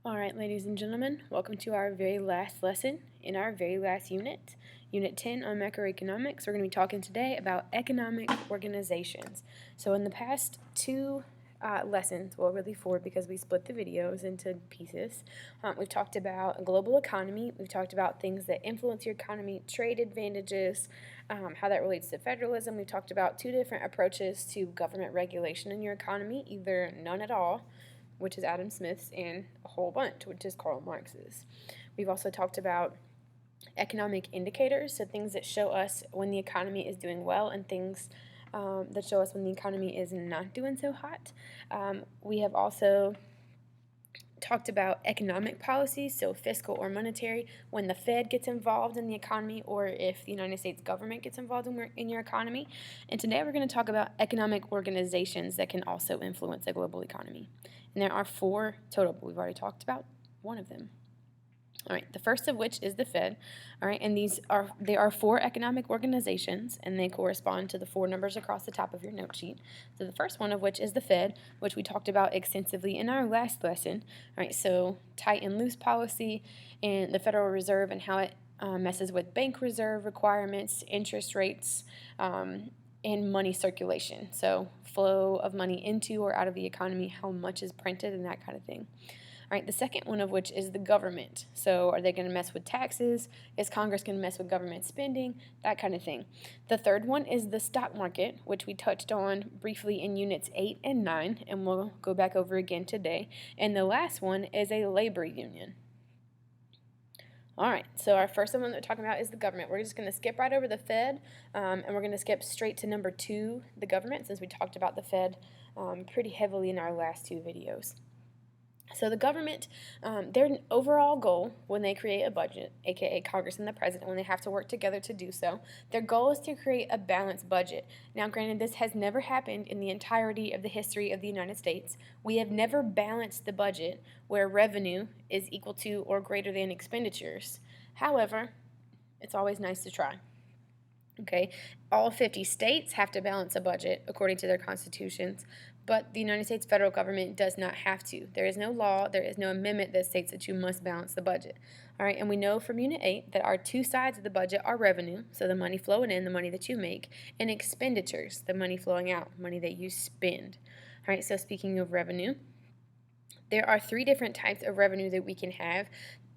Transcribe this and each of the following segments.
All right, ladies and gentlemen, welcome to our very last lesson in our very last unit, Unit 10 on macroeconomics. We're going to be talking today about economic organizations. So in the past two lessons, well, really four because we split the videos into pieces, we've talked about a global economy. We've talked about things that influence your economy, trade advantages, how that relates to federalism. We've talked about two different approaches to government regulation in your economy, either none at all, which is Adam Smith's, and a whole bunch, which is Karl Marx's. We've also talked about economic indicators, so things that show us when the economy is doing well and things that show us when the economy is not doing so hot. We have also talked about economic policies, so fiscal or monetary, when the Fed gets involved in the economy or if the United States government gets involved in your economy. And today we're going to talk about economic organizations that can also influence the global economy. And there are four total, but we've already talked about one of them. All right, the first of which is the Fed. All right, and they are four economic organizations, and they correspond to the four numbers across the top of your note sheet. So the first one of which is the Fed, which we talked about extensively in our last lesson. All right, so tight and loose policy, and the Federal Reserve and how it messes with bank reserve requirements, interest rates, and money circulation. So flow of money into or out of the economy, how much is printed, and that kind of thing. All right, the second one of which is the government. So are they going to mess with taxes? Is Congress going to mess with government spending? That kind of thing. The third one is the stock market, which we touched on briefly in units 8 and 9, and we'll go back over again today. And the last one is a labor union. All right, so our first one that we're talking about is the government. We're just going to skip right over the Fed, and we're going to skip straight to number 2, the government, since we talked about the Fed pretty heavily in our last two videos. So the government, their overall goal when they create a budget, aka Congress and the President, when they have to work together to do so, their goal is to create a balanced budget. Now, granted, this has never happened in the entirety of the history of the United States. We have never balanced the budget where revenue is equal to or greater than expenditures. However, it's always nice to try. Okay, all 50 states have to balance a budget according to their constitutions, but the United States federal government does not have to. There is no law, there is no amendment that states that you must balance the budget. All right, and we know from Unit 8 that our two sides of the budget are revenue, so the money flowing in, the money that you make, and expenditures, the money flowing out, money that you spend. All right, so speaking of revenue, there are three different types of revenue that we can have.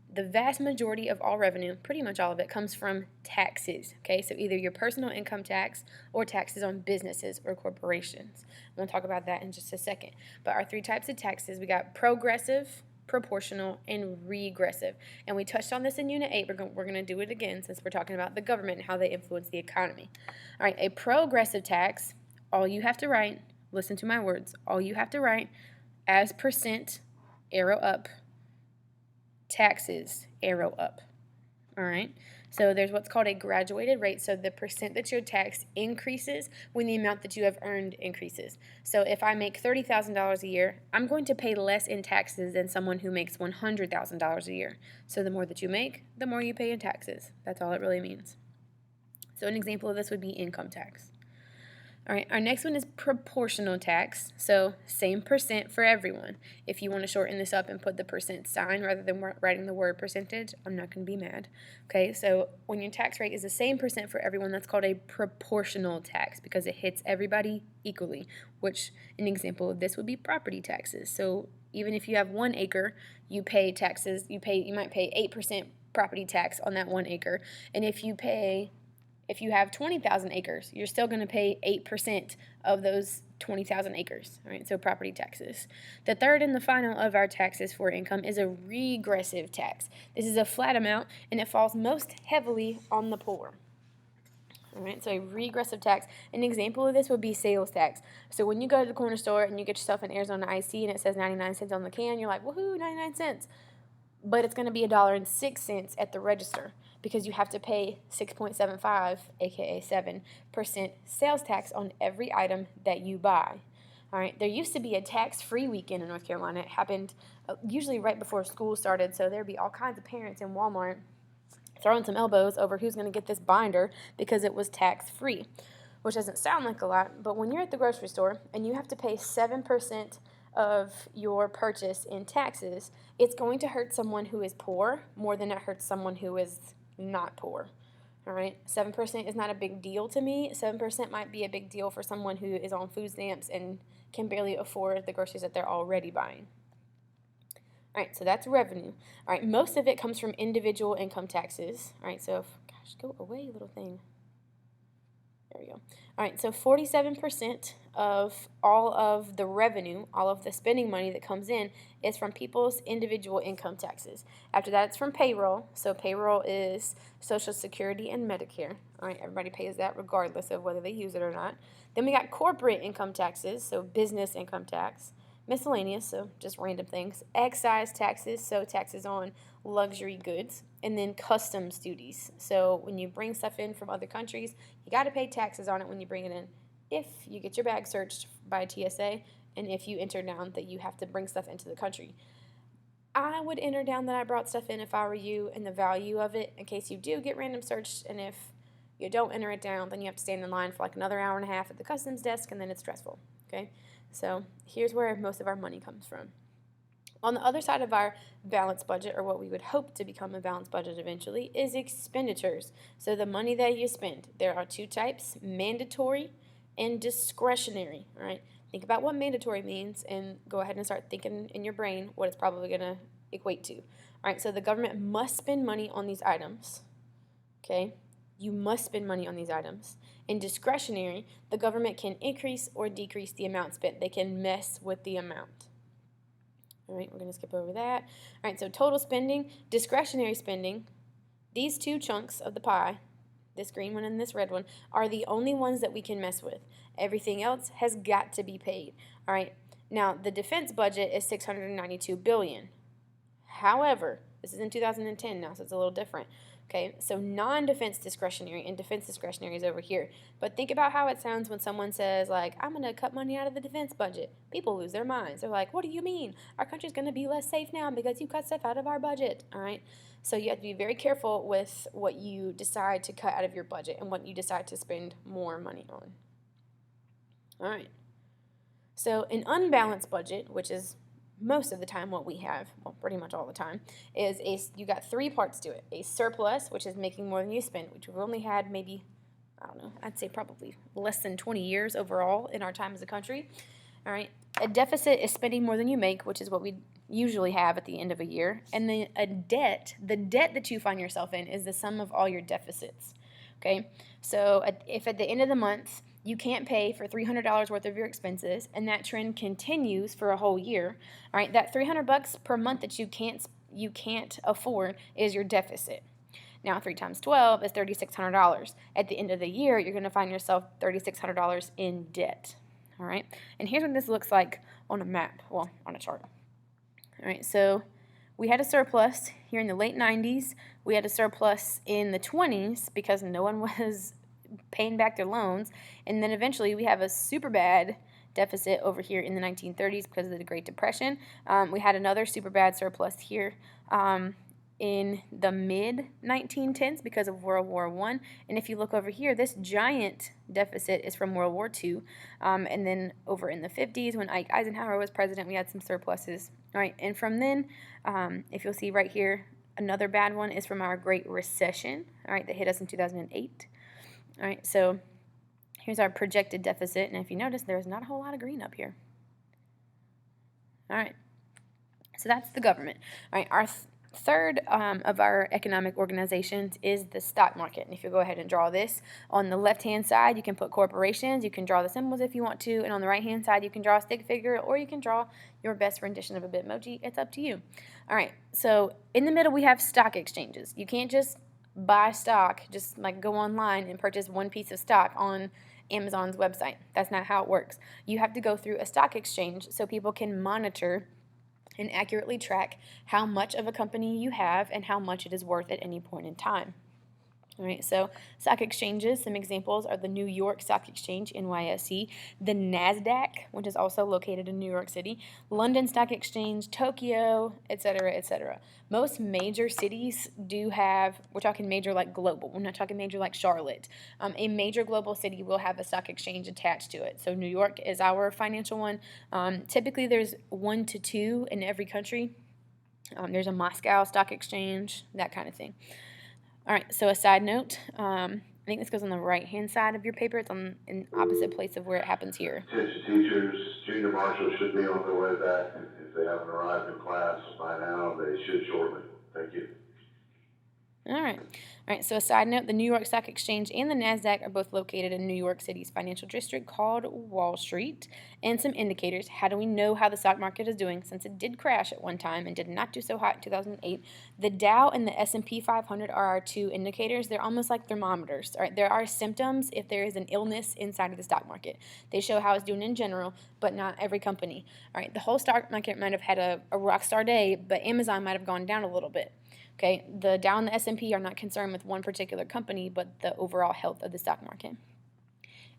The vast majority of all revenue, pretty much all of it, comes from taxes, okay? So either your personal income tax or taxes on businesses or corporations. We'll talk about that in just a second. But our three types of taxes, we got progressive, proportional, and regressive. And we touched on this in Unit 8. We're going to do it again since we're talking about the government and how they influence the economy. All right, a progressive tax, all you have to write, listen to my words, all you have to write as percent, arrow up, taxes, arrow up. All right, so there's what's called a graduated rate, so the percent that your tax increases when the amount that you have earned increases. So if I make $30,000 a year, I'm going to pay less in taxes than someone who makes $100,000 a year. So the more that you make, the more you pay in taxes. That's all it really means. So an example of this would be income tax. All right, our next one is proportional tax, so same percent for everyone. If you want to shorten this up and put the percent sign rather than writing the word percentage, I'm not going to be mad. Okay, so when your tax rate is the same percent for everyone, that's called a proportional tax because it hits everybody equally, which an example of this would be property taxes. So even if you have 1 acre, you pay taxes, you might pay 8% property tax on that 1 acre, and if you have 20,000 acres, you're still going to pay 8% of those 20,000 acres, all right? So property taxes. The third and the final of our taxes for income is a regressive tax. This is a flat amount, and it falls most heavily on the poor. All right, so a regressive tax. An example of this would be sales tax. So when you go to the corner store and you get yourself an Arizona iced tea and it says 99 cents on the can, you're like, woohoo, 99 cents. But it's going to be $1.06 at the register because you have to pay 6.75, aka 7% sales tax on every item that you buy. All right, there used to be a tax-free weekend in North Carolina. It happened usually right before school started, so there'd be all kinds of parents in Walmart throwing some elbows over who's going to get this binder because it was tax-free, which doesn't sound like a lot, but when you're at the grocery store and you have to pay 7% of your purchase in taxes, it's going to hurt someone who is poor more than it hurts someone who is not poor. All right, 7% is not a big deal to me. 7% might be a big deal for someone who is on food stamps and can barely afford the groceries that they're already buying. All right, so that's revenue. All right, most of it comes from individual income taxes. All right, so gosh, go away, little thing. There we go. All right, so 47% of all of the revenue, all of the spending money that comes in, is from people's individual income taxes. After that, it's from payroll. So payroll is Social Security and Medicare. All right, everybody pays that regardless of whether they use it or not. Then we got corporate income taxes, so business income tax. Miscellaneous, so just random things. Excise taxes, so taxes on luxury goods. And then customs duties. So when you bring stuff in from other countries, you got to pay taxes on it when you bring it in. If you get your bag searched by TSA, and if you enter down that you have to bring stuff into the country. I would enter down that I brought stuff in if I were you, and the value of it in case you do get random searched. And if you don't enter it down, then you have to stand in line for like another hour and a half at the customs desk, and then it's stressful. Okay, so here's where most of our money comes from. On the other side of our balanced budget, or what we would hope to become a balanced budget eventually, is expenditures. So the money that you spend. There are two types, mandatory and discretionary. All right, think about what mandatory means and go ahead and start thinking in your brain what it's probably going to equate to. All right, so the government must spend money on these items. Okay, you must spend money on these items. In discretionary, the government can increase or decrease the amount spent. They can mess with the amount. All right, we're going to skip over that. All right, so total spending, discretionary spending, these two chunks of the pie, this green one and this red one, are the only ones that we can mess with. Everything else has got to be paid. All right, now the defense budget is $692 billion. However, this is in 2010 now, so it's a little different. Okay, so non-defense discretionary and defense discretionary is over here. But think about how it sounds when someone says, like, I'm going to cut money out of the defense budget. People lose their minds. They're like, what do you mean? Our country's going to be less safe now because you cut stuff out of our budget. All right, so you have to be very careful with what you decide to cut out of your budget and what you decide to spend more money on. All right, so an unbalanced budget, which is most of the time what we have, well, pretty much all the time, is you got three parts to it. A surplus, which is making more than you spend, which we've only had maybe, I don't know, I'd say probably less than 20 years overall in our time as a country. All right. A deficit is spending more than you make, which is what we usually have at the end of a year. And then a debt, the debt that you find yourself in is the sum of all your deficits. Okay. So if at the end of the month you can't pay for $300 worth of your expenses, and that trend continues for a whole year, all right, that $300 per month that you can't afford is your deficit. Now, 3 times 12 is $3,600. At the end of the year, you're going to find yourself $3,600 in debt. All right, and here's what this looks like on a map, well, on a chart. All right, so we had a surplus here in the late 90s. We had a surplus in the 20s because no one was paying back their loans, and then eventually we have a super bad deficit over here in the 1930s because of the Great Depression. We had another super bad surplus here in the mid-1910s because of World War I. And if you look over here, this giant deficit is from World War II. And then over in the 50s, when Ike Eisenhower was president, we had some surpluses. All right, and from then, if you'll see right here, another bad one is from our Great Recession, all right, that hit us in 2008. All right, so here's our projected deficit, and if you notice, there's not a whole lot of green up here. All right, so that's the government. All right, our third of our economic organizations is the stock market, and if you go ahead and draw this, on the left-hand side, you can put corporations, you can draw the symbols if you want to, and on the right-hand side, you can draw a stick figure, or you can draw your best rendition of a Bitmoji. It's up to you. All right, so in the middle, we have stock exchanges. You can't just buy stock, just like go online and purchase one piece of stock on Amazon's website. That's not how it works. You have to go through a stock exchange so people can monitor and accurately track how much of a company you have and how much it is worth at any point in time. All right, so stock exchanges, some examples are the New York Stock Exchange, NYSE, the NASDAQ, which is also located in New York City, London Stock Exchange, Tokyo, etc., etc. Most major cities do have, we're talking major like global, we're not talking major like Charlotte. A major global city will have a stock exchange attached to it. So New York is our financial one. Typically, there's 1 to 2 in every country. There's a Moscow Stock Exchange, that kind of thing. All right, so a side note, I think this goes on the right-hand side of your paper. It's on an opposite place of where it happens here. Attention teachers, junior marshals should be on their way back. If they haven't arrived in class by now, they should shortly. Thank you. All right, so a side note, the New York Stock Exchange and the NASDAQ are both located in New York City's financial district called Wall Street. And some indicators. How do we know how the stock market is doing? Since it did crash at one time and did not do so hot in 2008, the Dow and the S&P 500 are our two indicators. They're almost like thermometers. All right, there are symptoms if there is an illness inside of the stock market. They show how it's doing in general, but not every company. All right, the whole stock market might have had a rock star day, but Amazon might have gone down a little bit. Okay, the Dow and the S&P are not concerned with one particular company, but the overall health of the stock market.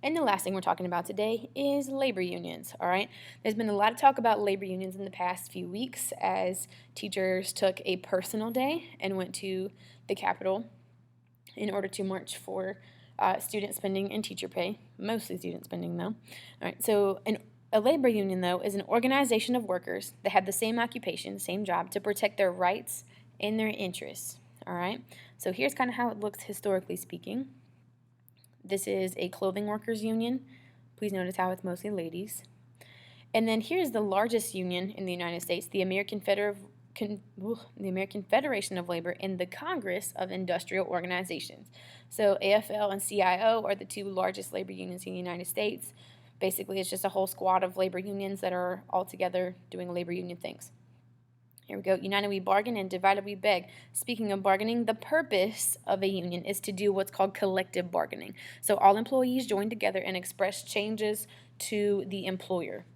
And the last thing we're talking about today is labor unions, all right? There's been a lot of talk about labor unions in the past few weeks as teachers took a personal day and went to the Capitol in order to march for student spending and teacher pay, mostly student spending though. All right, so a labor union, though, is an organization of workers that have the same occupation, same job, to protect their rights and their interests, all right? So here's kind of how it looks historically speaking. This is a clothing workers union. Please notice how it's mostly ladies. And then here's the largest union in the United States, the American Federation of Labor and the Congress of Industrial Organizations. So AFL and CIO are the two largest labor unions in the United States. Basically, it's just a whole squad of labor unions that are all together doing labor union things. Here we go. United we bargain and divided we beg. Speaking of bargaining, the purpose of a union is to do what's called collective bargaining. So all employees join together and express changes to the employer.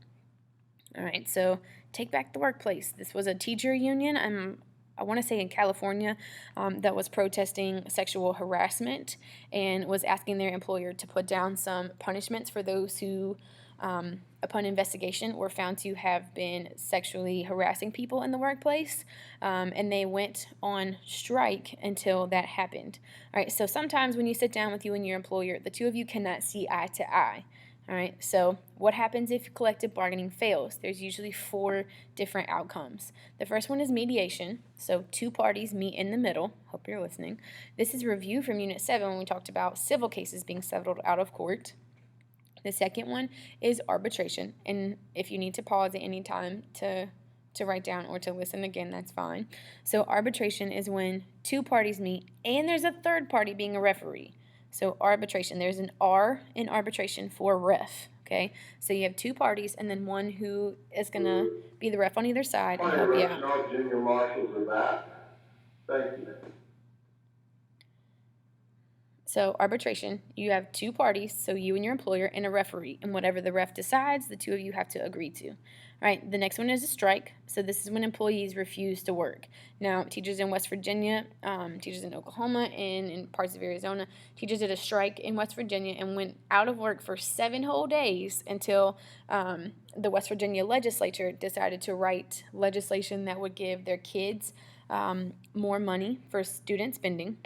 All right, so take back the workplace. This was a teacher union, I want to say in California, that was protesting sexual harassment and was asking their employer to put down some punishments for those who upon investigation, were found to have been sexually harassing people in the workplace, and they went on strike until that happened. All right, so sometimes when you sit down with you and your employer, the two of you cannot see eye to eye. All right, so what happens if collective bargaining fails? There's usually 4 different outcomes. The first one is mediation, so 2 parties meet in the middle. Hope you're listening. This is review from Unit 7 when we talked about civil cases being settled out of court. The second one is arbitration, and if you need to pause at any time to write down or to listen again, that's fine. So arbitration is when 2 parties meet and there's a third party being a referee. So arbitration, there's an R in arbitration for ref, okay? So you have 2 parties and then one who is going to be the ref on either side and help you out. Junior marshals are back. Thank you. So arbitration, you have 2 parties, so you and your employer, and a referee. And whatever the ref decides, the 2 of you have to agree to. All right, the next one is a strike. So this is when employees refuse to work. Now, teachers in West Virginia, teachers in Oklahoma, and in parts of Arizona, teachers did a strike in West Virginia and went out of work for 7 whole days until the West Virginia legislature decided to write legislation that would give their kids more money for student spending.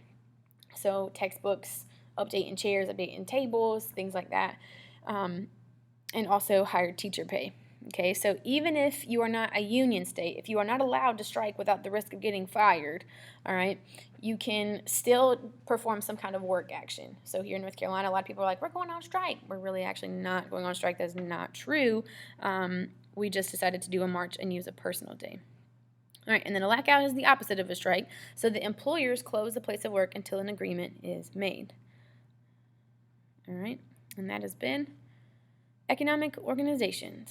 So textbooks, updating chairs, updating tables, things like that, and also higher teacher pay. Okay, so even if you are not a union state, if you are not allowed to strike without the risk of getting fired, all right, you can still perform some kind of work action. So here in North Carolina, a lot of people are like, we're going on strike. We're really actually not going on strike. That's not true. We just decided to do a march and use a personal day. All right, and then a lockout is the opposite of a strike. So the employers close the place of work until an agreement is made. All right, and that has been economic organizations.